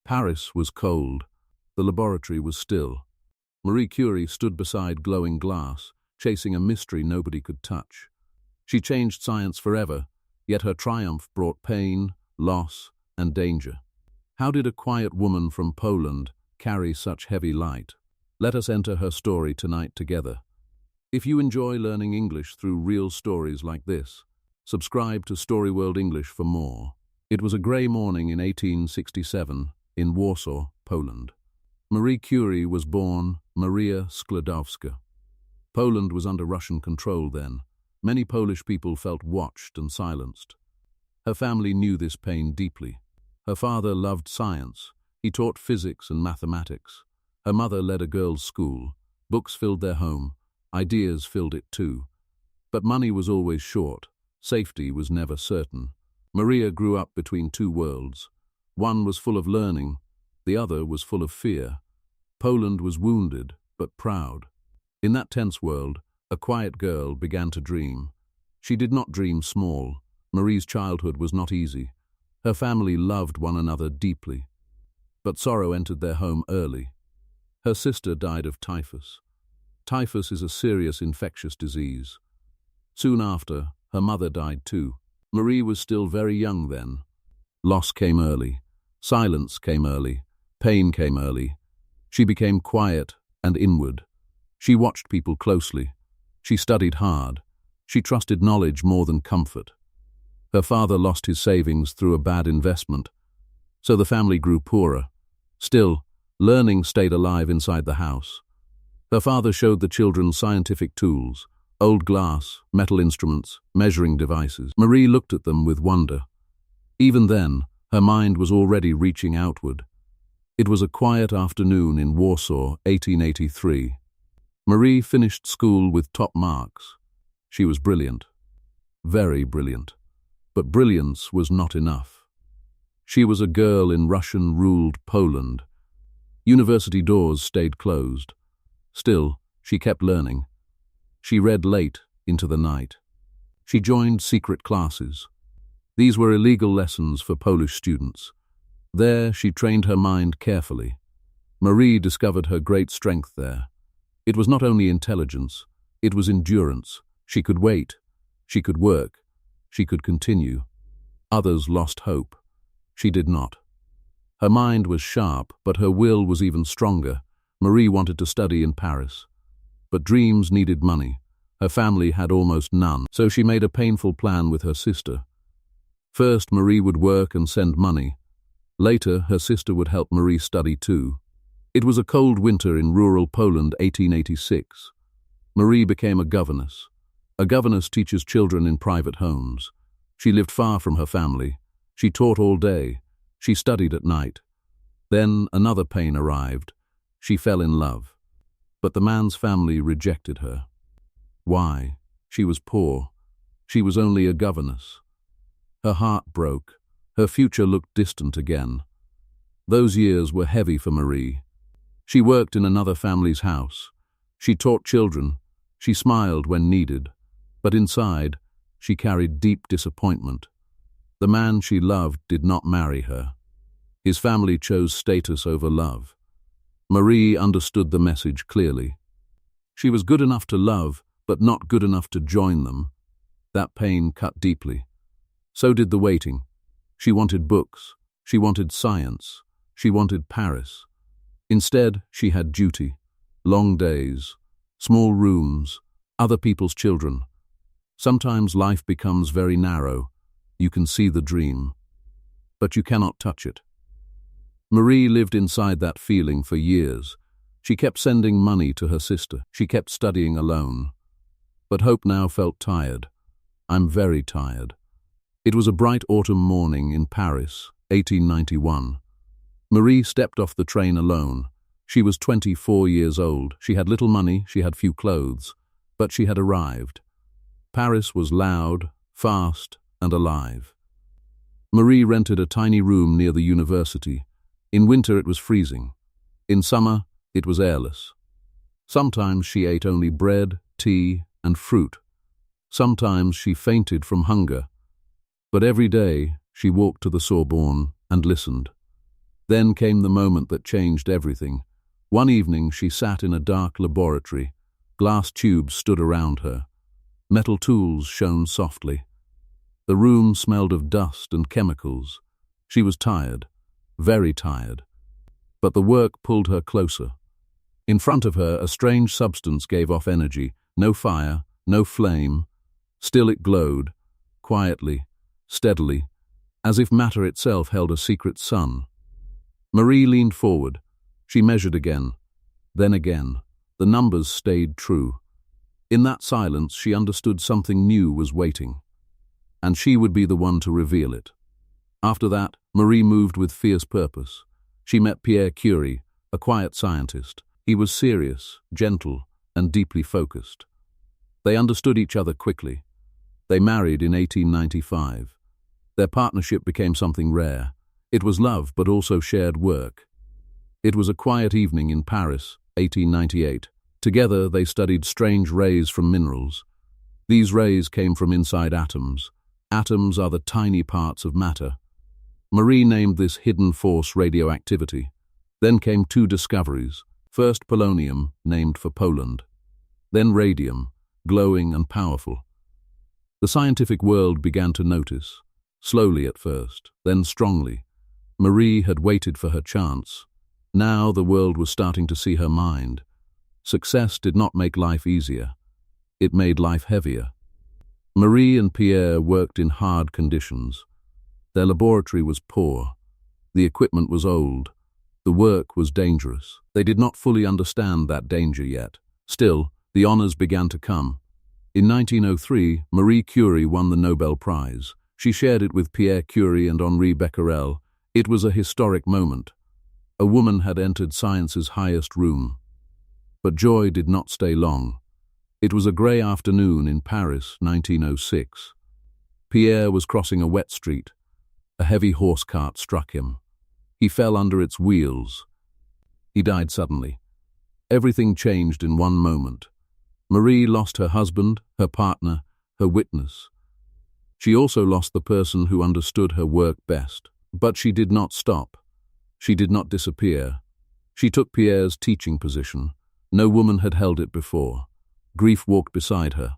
Paris was cold. The laboratory was still. Marie Curie stood beside glowing glass, chasing a mystery nobody could touch. She changed science forever, yet her triumph brought pain, loss, and danger. How did a quiet woman from Poland carry such heavy light? Let us enter her story tonight together. If you enjoy learning English through real stories like this, subscribe to Story World English for more. It was a grey morning in 1867 in Warsaw, Poland. Marie Curie was born Maria Skłodowska. Poland was under Russian control then. Many Polish people felt watched and silenced. Her family knew this pain deeply. Her father loved science. He taught physics and mathematics. Her mother led a girls' school. Books filled their home. Ideas filled it too. But money was always short. Safety was never certain. Maria grew up between two worlds. One was full of learning. The other was full of fear. Poland was wounded, but proud. In that tense world, a quiet girl began to dream. She did not dream small. Marie's childhood was not easy. Her family loved one another deeply. But sorrow entered their home early. Her sister died of typhus. Typhus is a serious infectious disease. Soon after, her mother died too. Marie was still very young then. Loss came early. Silence came early. Pain came early. She became quiet and inward. She watched people closely. She studied hard. She trusted knowledge more than comfort. Her father lost his savings through a bad investment, so the family grew poorer. Still, learning stayed alive inside the house. Her father showed the children scientific tools, old glass, metal instruments, measuring devices. Marie looked at them with wonder. Even then, her mind was already reaching outward. It was a quiet afternoon in Warsaw, 1883. Marie finished school with top marks. She was brilliant. Very brilliant. But brilliance was not enough. She was a girl in Russian-ruled Poland. University doors stayed closed. Still, she kept learning. She read late into the night. She joined secret classes. These were illegal lessons for Polish students. There, she trained her mind carefully. Marie discovered her great strength there. It was not only intelligence, it was endurance. She could wait. She could work. She could continue. Others lost hope. She did not. Her mind was sharp, but her will was even stronger. Marie wanted to study in Paris. But dreams needed money. Her family had almost none, so she made a painful plan with her sister. First, Marie would work and send money. Later, her sister would help Marie study too. It was a cold winter in rural Poland, 1886. Marie became a governess. A governess teaches children in private homes. She lived far from her family. She taught all day. She studied at night. Then another pain arrived. She fell in love. But the man's family rejected her. Why? She was poor. She was only a governess. Her heart broke. Her future looked distant again. Those years were heavy for Marie. She worked in another family's house. She taught children. She smiled when needed. But inside, she carried deep disappointment. The man she loved did not marry her. His family chose status over love. Marie understood the message clearly. She was good enough to love, but not good enough to join them. That pain cut deeply. So did the waiting. She wanted books. She wanted science. She wanted Paris. Instead, she had duty. Long days, small rooms, other people's children. Sometimes life becomes very narrow. You can see the dream, but you cannot touch it. Marie lived inside that feeling for years. She kept sending money to her sister. She kept studying alone. But hope now felt tired. I'm very tired. It was a bright autumn morning in Paris, 1891. Marie stepped off the train alone. She was 24 years old. She had little money, she had few clothes, but she had arrived. Paris was loud, fast, and alive. Marie rented a tiny room near the university. In winter it was freezing. In summer, it was airless. Sometimes she ate only bread, tea, and fruit. Sometimes she fainted from hunger. But every day she walked to the Sorbonne and listened. Then came the moment that changed everything. One evening she sat in a dark laboratory. Glass tubes stood around her. Metal tools shone softly. The room smelled of dust and chemicals. She was tired, very tired. But the work pulled her closer. In front of her, a strange substance gave off energy. No fire, no flame. Still it glowed, quietly, steadily, as if matter itself held a secret sun. Marie leaned forward. She measured again, then again. The numbers stayed true. In that silence, she understood something new was waiting, and she would be the one to reveal it. After that, Marie moved with fierce purpose. She met Marie Curie, a quiet scientist. He was serious, gentle, and deeply focused. They understood each other quickly. They married in 1895. Their partnership became something rare. It was love, but also shared work. It was a quiet evening in Paris, 1898. Together they studied strange rays from minerals. These rays came from inside atoms. Atoms are the tiny parts of matter. Marie named this hidden force radioactivity. Then came two discoveries. First polonium, named for Poland. Then radium, glowing and powerful. The scientific world began to notice, slowly at first, then strongly. Marie had waited for her chance. Now the world was starting to see her mind. Success did not make life easier. It made life heavier. Marie and Pierre worked in hard conditions. Their laboratory was poor. The equipment was old. The work was dangerous. They did not fully understand that danger yet. Still, the honors began to come. In 1903, Marie Curie won the Nobel Prize. She shared it with Pierre Curie and Henri Becquerel. It was a historic moment. A woman had entered science's highest room. But joy did not stay long. It was a grey afternoon in Paris, 1906. Pierre was crossing a wet street. A heavy horse cart struck him. He fell under its wheels. He died suddenly. Everything changed in one moment. Marie lost her husband, her partner, her witness. She also lost the person who understood her work best. But she did not stop. She did not disappear. She took Pierre's teaching position. No woman had held it before. Grief walked beside her.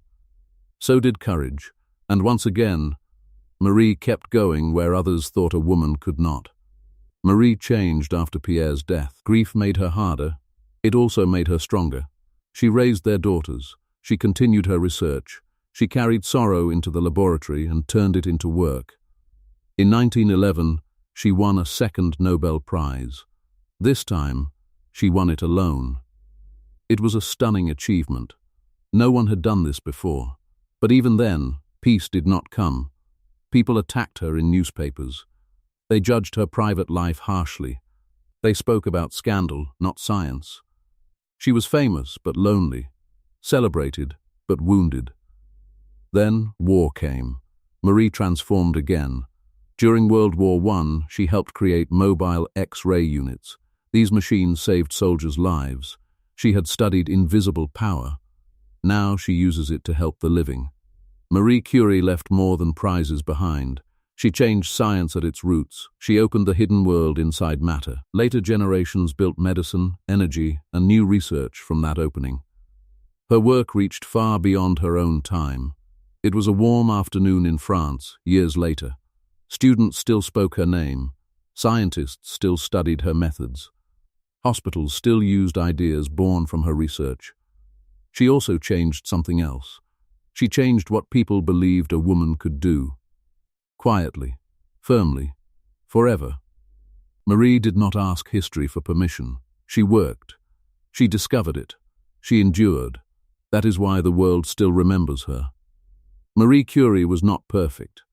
So did courage. And once again, Marie kept going where others thought a woman could not. Marie changed after Pierre's death. Grief made her harder. It also made her stronger. She raised their daughters. She continued her research. She carried sorrow into the laboratory and turned it into work. In 1911, she won a second Nobel Prize. This time, she won it alone. It was a stunning achievement. No one had done this before. But even then, peace did not come. People attacked her in newspapers. They judged her private life harshly. They spoke about scandal, not science. She was famous but lonely, celebrated but wounded. Then war came. Marie transformed again. During World War I, she helped create mobile X-ray units. These machines saved soldiers' lives. She had studied invisible power. Now she uses it to help the living. Marie Curie left more than prizes behind. She changed science at its roots. She opened the hidden world inside matter. Later generations built medicine, energy, and new research from that opening. Her work reached far beyond her own time. It was a warm afternoon in France, years later. Students still spoke her name. Scientists still studied her methods. Hospitals still used ideas born from her research. She also changed something else. She changed what people believed a woman could do. Quietly, firmly, forever. Marie did not ask history for permission. She worked. She discovered it. She endured. That is why the world still remembers her. Marie Curie was not perfect.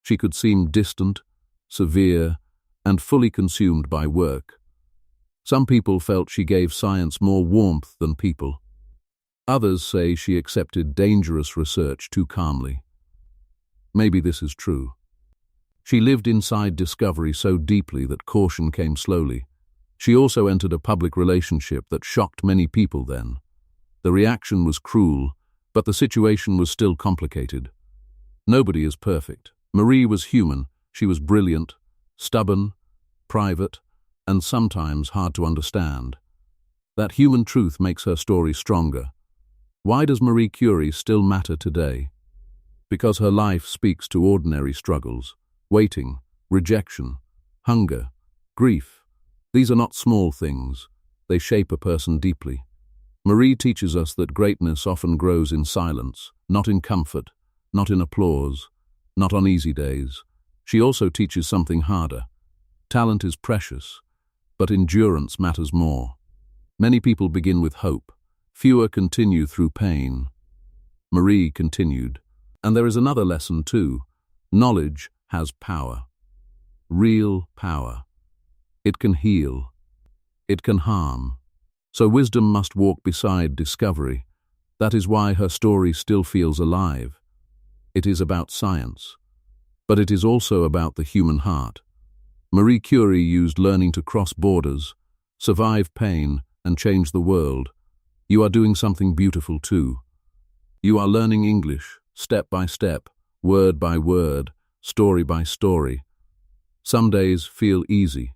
She could seem distant, severe, and fully consumed by work. Some people felt she gave science more warmth than people. Others say she accepted dangerous research too calmly. Maybe this is true. She lived inside discovery so deeply that caution came slowly. She also entered a public relationship that shocked many people then. The reaction was cruel, but the situation was still complicated. Nobody is perfect. Marie was human. She was brilliant, stubborn, private, and sometimes hard to understand. That human truth makes her story stronger. Why does Marie Curie still matter today? Because her life speaks to ordinary struggles: waiting, rejection, hunger, grief. These are not small things. They shape a person deeply. Marie teaches us that greatness often grows in silence, not in comfort, not in applause, not on easy days. She also teaches something harder. Talent is precious, but endurance matters more. Many people begin with hope. Fewer continue through pain. Marie continued. And there is another lesson too. Knowledge has power. Real power. It can heal. It can harm. So wisdom must walk beside discovery. That is why her story still feels alive. It is about science, but it is also about the human heart. Marie Curie used learning to cross borders, survive pain, and change the world. You are doing something beautiful too. You are learning English, step by step, word by word, story by story. Some days feel easy.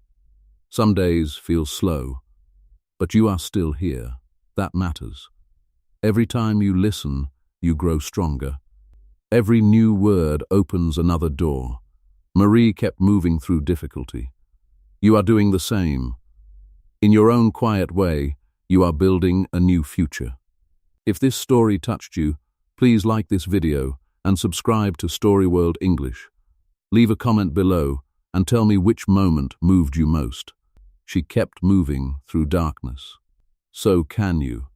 Some days feel slow. But you are still here. That matters. Every time you listen, you grow stronger. Every new word opens another door. Marie kept moving through difficulty. You are doing the same. In your own quiet way, you are building a new future. If this story touched you, please like this video and subscribe to Story World English. Leave a comment below and tell me which moment moved you most. She kept moving through darkness. So can you.